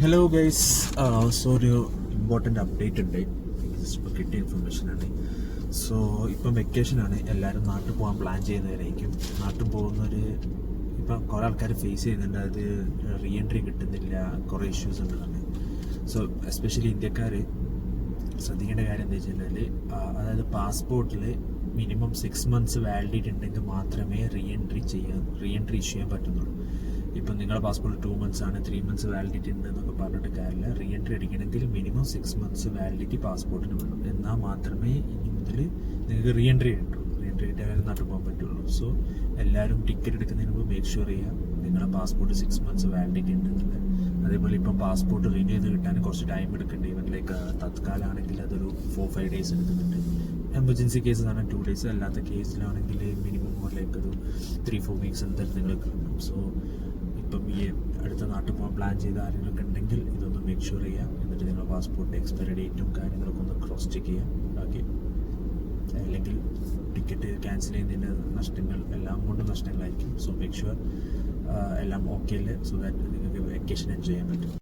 Hello guys, so ഒരു important update ഉണ്ട്. ഇപ്പോൾ കിട്ടിയ ഇൻഫർമേഷനാണ്. സോ ഇപ്പം വെക്കേഷനാണ്, എല്ലാവരും നാട്ടിൽ പോകാൻ പ്ലാൻ ചെയ്യുന്നവരായിരിക്കും. നാട്ടിൽ പോകുന്നവർ ഇപ്പം കുറേ ആൾക്കാർ ഫേസ് ചെയ്യുന്നുണ്ട്, അത് റീ എൻട്രി കിട്ടുന്നില്ല, കുറേ ഇഷ്യൂസ് ഉണ്ടെന്നാണ്. സോ എസ്പെഷ്യലി ഇന്ത്യക്കാർ ശ്രദ്ധിക്കേണ്ട കാര്യം എന്താ വെച്ച് കഴിഞ്ഞാൽ, അതായത് പാസ്പോർട്ടിൽ മിനിമം 6 months വാലിഡിറ്റി ഉണ്ടെങ്കിൽ മാത്രമേ റീ എൻട്രി ഇഷ്യൂ ചെയ്യാൻ പറ്റുന്നുള്ളൂ. ഇപ്പം നിങ്ങളുടെ പാസ്പോർട്ട് 2 months ആണ്, 3 months വാലിഡിറ്റി ഉണ്ട് എന്നൊക്കെ പറഞ്ഞിട്ട് കാര്യമില്ല. റീ എൻട്രി അടിക്കണമെങ്കിൽ മിനിമം 6 months വാലിഡിറ്റി പാസ്പോർട്ടിന് വേണം. എന്നാൽ മാത്രമേ ഇനി മുതൽ നിങ്ങൾക്ക് റീ എൻട്രി കിട്ടുള്ളൂ. റീ എൻട്രി കിട്ടിയാൽ നാട്ടിൽ പോകാൻ പറ്റുള്ളൂ. സോ എല്ലാവരും ടിക്കറ്റ് എടുക്കുന്നതിന് മുമ്പ് മേക്ക് ഷുവർ ചെയ്യുക നിങ്ങളുടെ പാസ്പോർട്ട് 6 months വാലിഡിറ്റി ഉണ്ടെന്നുള്ളത്. അതേപോലെ ഇപ്പം പാസ്പോർട്ട് റിന്യൂ ചെയ്ത് കിട്ടാൻ കുറച്ച് ടൈം എടുക്കുന്നുണ്ട്. ഈവൻ ലൈക്ക് തത്കാലാണെങ്കിൽ അതൊരു 4-5 days എടുക്കുന്നുണ്ട്. എമർജൻസി കേസ് ആണ് 2 days, അല്ലാത്ത കേസിലാണെങ്കിൽ മിനിമം ലൈക്ക് ഒരു 3-4 weeks എന്തായാലും നിങ്ങൾക്ക് കിട്ടും. സോ ഇപ്പം ഈ അടുത്ത നാട്ടിൽ പോകാൻ പ്ലാൻ ചെയ്ത ആരെങ്കിലുമൊക്കെ ഉണ്ടെങ്കിൽ ഇതൊന്ന് മേക്ക് ഷുവർ ചെയ്യുക. എന്നിട്ട് നിങ്ങളുടെ പാസ്പോർട്ട് എക്സ്പയറി ഡേറ്റും കാര്യങ്ങളൊക്കെ ഒന്ന് ക്രോസ് ചെക്ക് ചെയ്യാം. ഓക്കെ, അല്ലെങ്കിൽ ടിക്കറ്റ് ക്യാൻസൽ ചെയ്യുന്നതിൻ്റെ നഷ്ടങ്ങൾ എല്ലാം കൊണ്ടും നഷ്ടങ്ങളായിരിക്കും. സോ മേക്ക് ഷുവർ എല്ലാം ഓക്കെ അല്ലേ, സോ ദാറ്റ് നിങ്ങൾക്ക് വെക്കേഷൻ എൻജോയ് ചെയ്യാൻ പറ്റും.